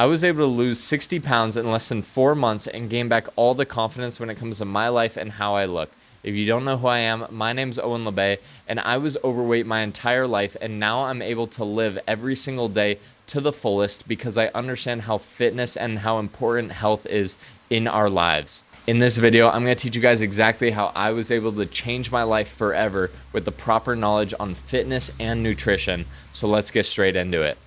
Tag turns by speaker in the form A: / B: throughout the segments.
A: I was able to lose 60 pounds in less than 4 months and gain back all the confidence when it comes to my life and how I look. If you don't know who I am, my name's Owen LeBay, and I was overweight my entire life, and now I'm able to live every single day to the fullest because I understand how fitness and how important health is in our lives. In this video, I'm going to teach you guys exactly how I was able to change my life forever with the proper knowledge on fitness and nutrition. So let's get straight into it.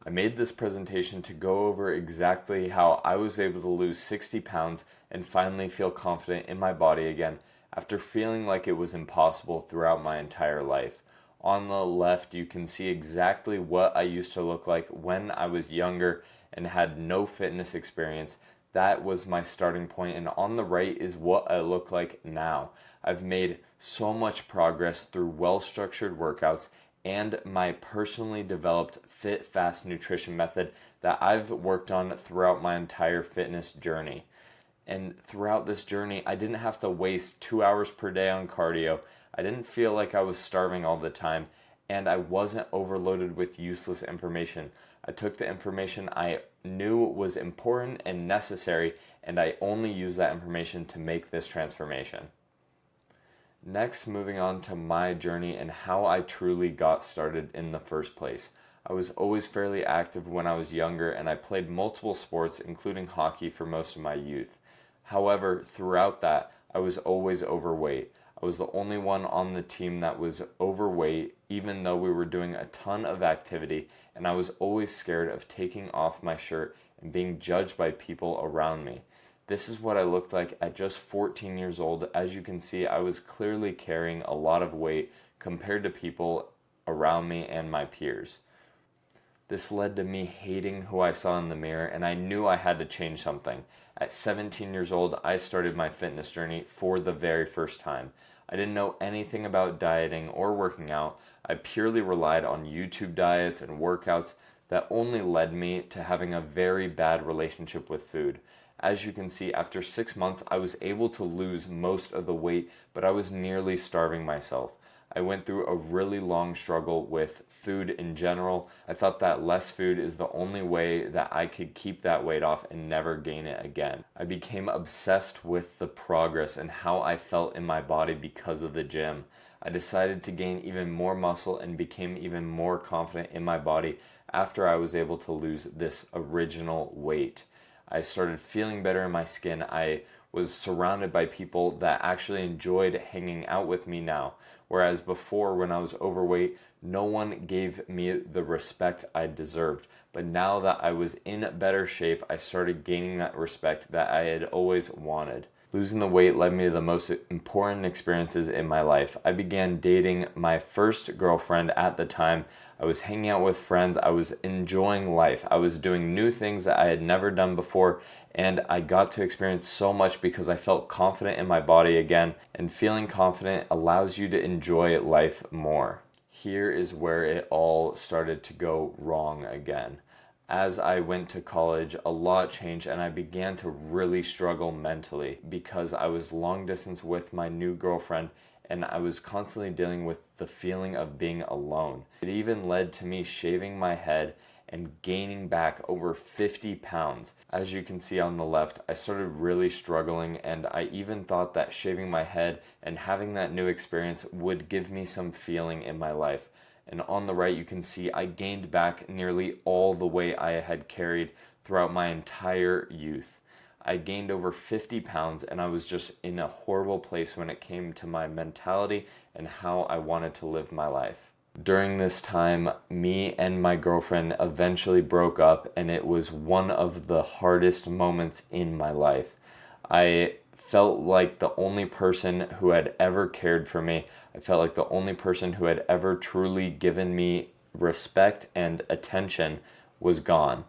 A: I made this presentation to go over exactly how I was able to lose 60 pounds and finally feel confident in my body again after feeling like it was impossible throughout my entire life. On the left, you can see exactly what I used to look like when I was younger and had no fitness experience. That was my starting point, and on the right is what I look like now. I've made so much progress through well-structured workouts and my personally developed Fit Fast nutrition method that I've worked on throughout my entire fitness journey. And throughout this journey, I didn't have to waste 2 hours per day on cardio. I didn't feel like I was starving all the time, and I wasn't overloaded with useless information. I took the information I knew was important and necessary, and I only used that information to make this transformation. Next, moving on to my journey and how I truly got started in the first place. I was always fairly active when I was younger, and I played multiple sports, including hockey, for most of my youth. However, throughout that, I was always overweight. I was the only one on the team that was overweight, even though we were doing a ton of activity, and I was always scared of taking off my shirt and being judged by people around me. This is what I looked like at just 14 years old. As you can see, I was clearly carrying a lot of weight compared to people around me and my peers. This led to me hating who I saw in the mirror, and I knew I had to change something. At 17 years old, I started my fitness journey for the very first time. I didn't know anything about dieting or working out. I purely relied on YouTube diets and workouts that only led me to having a very bad relationship with food. As you can see, after 6 months, I was able to lose most of the weight, but I was nearly starving myself. I went through a really long struggle with food in general. I thought that less food is the only way that I could keep that weight off and never gain it again. I became obsessed with the progress and how I felt in my body because of the gym. I decided to gain even more muscle and became even more confident in my body after I was able to lose this original weight. I started feeling better in my skin. I was surrounded by people that actually enjoyed hanging out with me now. Whereas before, when I was overweight, no one gave me the respect I deserved. But now that I was in better shape, I started gaining that respect that I had always wanted. Losing the weight led me to the most important experiences in my life. I began dating my first girlfriend at the time. I was hanging out with friends. I was enjoying life. I was doing new things that I had never done before, and I got to experience so much because I felt confident in my body again, and feeling confident allows you to enjoy life more. Here is where it all started to go wrong again. As I went to college, a lot changed, and I began to really struggle mentally because I was long distance with my new girlfriend, and I was constantly dealing with the feeling of being alone. It even led to me shaving my head and gaining back over 50 pounds. As you can see on the left, I started really struggling, and I even thought that shaving my head and having that new experience would give me some feeling in my life. And on the right, you can see I gained back nearly all the weight I had carried throughout my entire youth. I gained over 50 pounds, and I was just in a horrible place when it came to my mentality and how I wanted to live my life. During this time, me and my girlfriend eventually broke up, and it was one of the hardest moments in my life. I felt like the only person who had ever cared for me. I felt like the only person who had ever truly given me respect and attention was gone.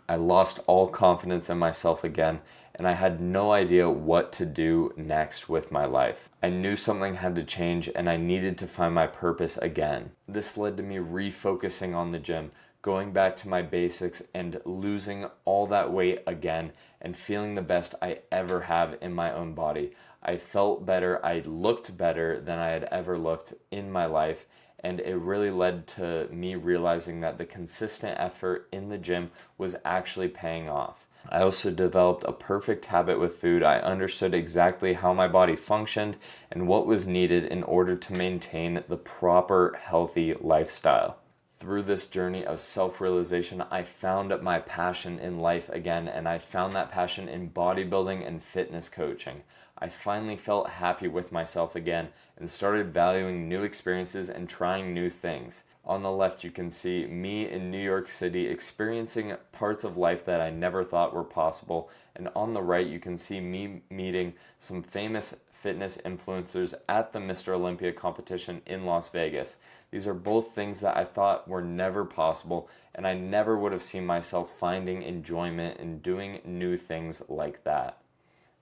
A: I lost all confidence in myself again, and I had no idea what to do next with my life. I knew something had to change, and I needed to find my purpose again. This led to me refocusing on the gym, going back to my basics and losing all that weight again and feeling the best I ever have in my own body. I felt better, I looked better than I had ever looked in my life, And it really led to me realizing that the consistent effort in the gym was actually paying off. I also developed a perfect habit with food. I understood exactly how my body functioned and what was needed in order to maintain the proper healthy lifestyle. Through this journey of self-realization, I found my passion in life again, and I found that passion in bodybuilding and fitness coaching. I finally felt happy with myself again and started valuing new experiences and trying new things. On the left, you can see me in New York City experiencing parts of life that I never thought were possible. And on the right, you can see me meeting some famous fitness influencers at the Mr. Olympia competition in Las Vegas. These are both things that I thought were never possible, and I never would have seen myself finding enjoyment in doing new things like that.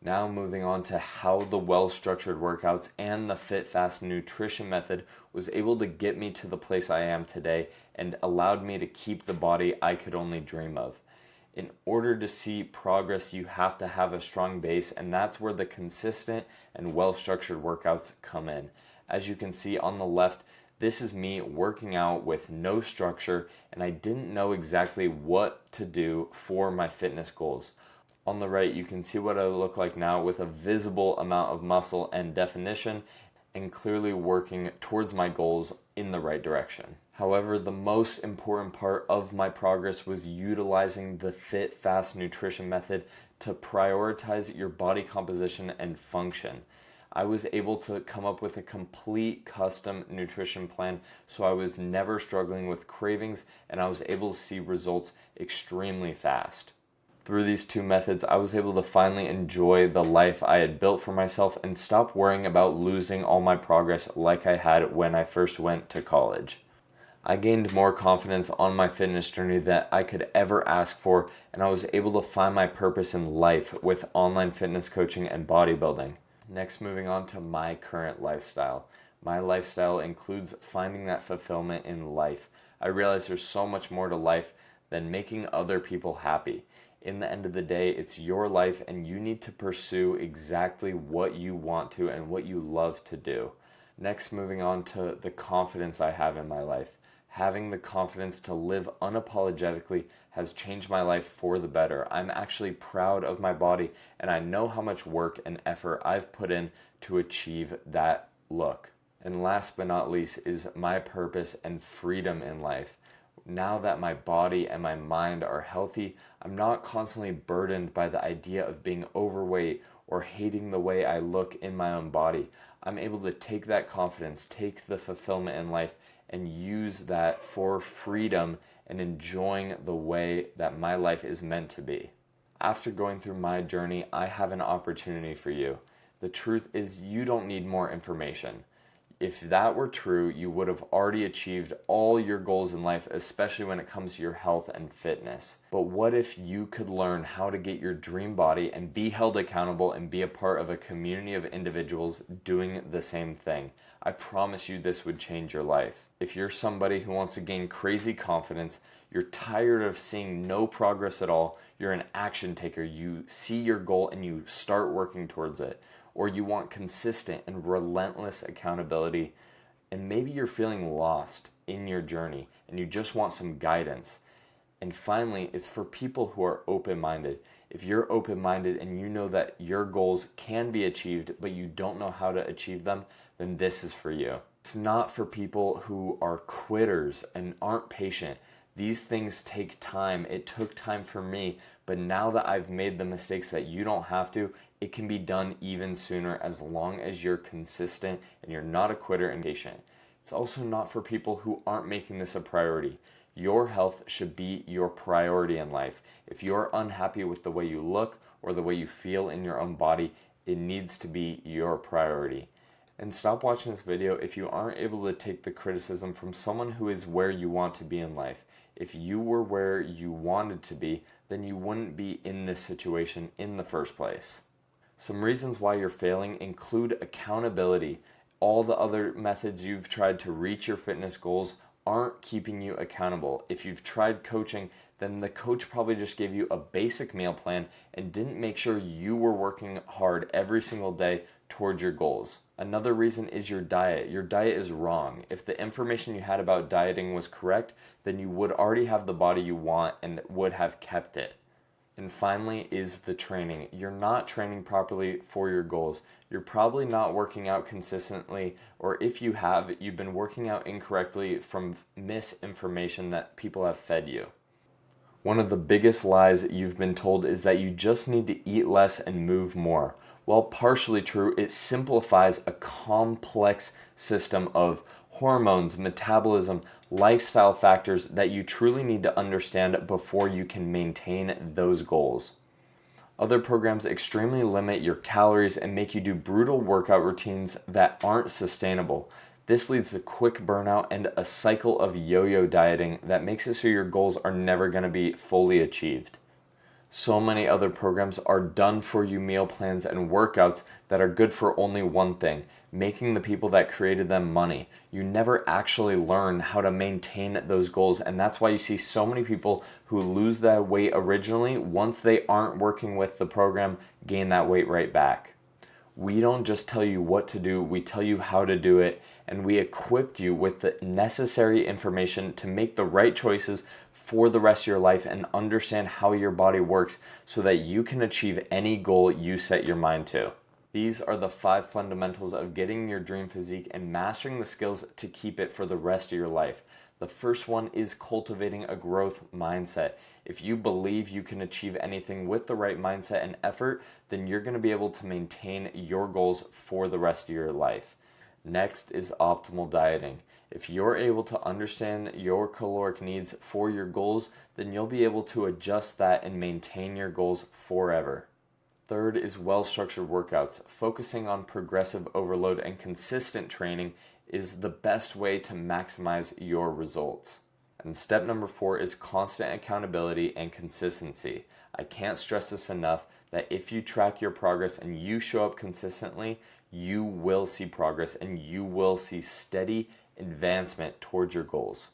A: Now moving on to how the well-structured workouts and the Fit Fast nutrition method was able to get me to the place I am today and allowed me to keep the body I could only dream of. In order to see progress, you have to have a strong base, and that's where the consistent and well-structured workouts come in. As you can see on the left, this is me working out with no structure, and I didn't know exactly what to do for my fitness goals. On the right, you can see what I look like now with a visible amount of muscle and definition and clearly working towards my goals in the right direction. However, the most important part of my progress was utilizing the Fit Fast nutrition method to prioritize your body composition and function. I was able to come up with a complete custom nutrition plan, so I was never struggling with cravings and I was able to see results extremely fast. Through these two methods, I was able to finally enjoy the life I had built for myself and stop worrying about losing all my progress like I had when I first went to college. I gained more confidence on my fitness journey than I could ever ask for, and I was able to find my purpose in life with online fitness coaching and bodybuilding. Next, moving on to my current lifestyle. My lifestyle includes finding that fulfillment in life. I realize there's so much more to life than making other people happy. In the end of the day, it's your life and you need to pursue exactly what you want to and what you love to do. Next, moving on to the confidence I have in my life. Having the confidence to live unapologetically has changed my life for the better. I'm actually proud of my body and I know how much work and effort I've put in to achieve that look. And last but not least is my purpose and freedom in life. Now that my body and my mind are healthy, I'm not constantly burdened by the idea of being overweight or hating the way I look in my own body. I'm able to take that confidence, take the fulfillment in life, and use that for freedom and enjoying the way that my life is meant to be. After going through my journey, I have an opportunity for you. The truth is, you don't need more information. If that were true, you would have already achieved all your goals in life, especially when it comes to your health and fitness. But what if you could learn how to get your dream body and be held accountable and be a part of a community of individuals doing the same thing? I promise you this would change your life. If you're somebody who wants to gain crazy confidence, you're tired of seeing no progress at all, you're an action taker, you see your goal and you start working towards it, or you want consistent and relentless accountability, and maybe you're feeling lost in your journey and you just want some guidance. And finally, it's for people who are open-minded. If you're open-minded and you know that your goals can be achieved, but you don't know how to achieve them, then this is for you. It's not for people who are quitters and aren't patient. These things take time. It took time for me, but now that I've made the mistakes that you don't have to, it can be done even sooner as long as you're consistent and you're not a quitter and patient. It's also not for people who aren't making this a priority. Your health should be your priority in life. If you're unhappy with the way you look or the way you feel in your own body, it needs to be your priority. And stop watching this video if you aren't able to take the criticism from someone who is where you want to be in life. If you were where you wanted to be, then you wouldn't be in this situation in the first place. Some reasons why you're failing include accountability. All the other methods you've tried to reach your fitness goals aren't keeping you accountable. If you've tried coaching, then the coach probably just gave you a basic meal plan and didn't make sure you were working hard every single day towards your goals. Another reason is your diet. Your diet is wrong. If the information you had about dieting was correct, then you would already have the body you want and would have kept it. And finally is the training. You're not training properly for your goals. You're probably not working out consistently, or if you have, you've been working out incorrectly from misinformation that people have fed you. One of the biggest lies you've been told is that you just need to eat less and move more. While partially true, it simplifies a complex system of hormones, metabolism, lifestyle factors that you truly need to understand before you can maintain those goals. Other programs extremely limit your calories and make you do brutal workout routines that aren't sustainable. This leads to quick burnout and a cycle of yo-yo dieting that makes it so your goals are never going to be fully achieved. So many other programs are done for you meal plans and workouts that are good for only one thing, making the people that created them money. You never actually learn how to maintain those goals, and that's why you see so many people who lose that weight originally, once they aren't working with the program, gain that weight right back. We don't just tell you what to do, we tell you how to do it, and we equip you with the necessary information to make the right choices for the rest of your life and understand how your body works so that you can achieve any goal you set your mind to. These are the 5 fundamentals of getting your dream physique and mastering the skills to keep it for the rest of your life. The first one is cultivating a growth mindset. If you believe you can achieve anything with the right mindset and effort, then you're going to be able to maintain your goals for the rest of your life. Next is optimal dieting. If you're able to understand your caloric needs for your goals, then you'll be able to adjust that and maintain your goals forever. Third is well-structured workouts. Focusing on progressive overload and consistent training is the best way to maximize your results. And step number 4 is constant accountability and consistency. I can't stress this enough that if you track your progress and you show up consistently, you will see progress and you will see steady advancement towards your goals.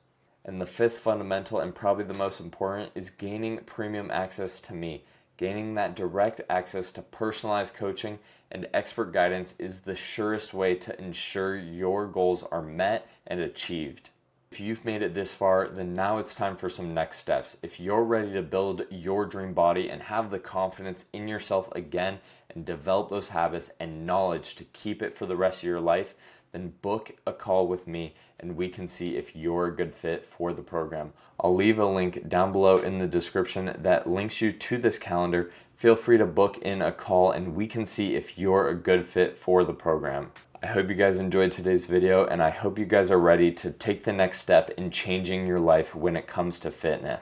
A: And the 5th fundamental, and probably the most important, is gaining premium access to me. Gaining that direct access to personalized coaching and expert guidance is the surest way to ensure your goals are met and achieved. If you've made it this far, then now it's time for some next steps. If you're ready to build your dream body and have the confidence in yourself again and develop those habits and knowledge to keep it for the rest of your life, then book a call with me and we can see if you're a good fit for the program. I'll leave a link down below in the description that links you to this calendar. Feel free to book in a call and we can see if you're a good fit for the program. I hope you guys enjoyed today's video and I hope you guys are ready to take the next step in changing your life when it comes to fitness.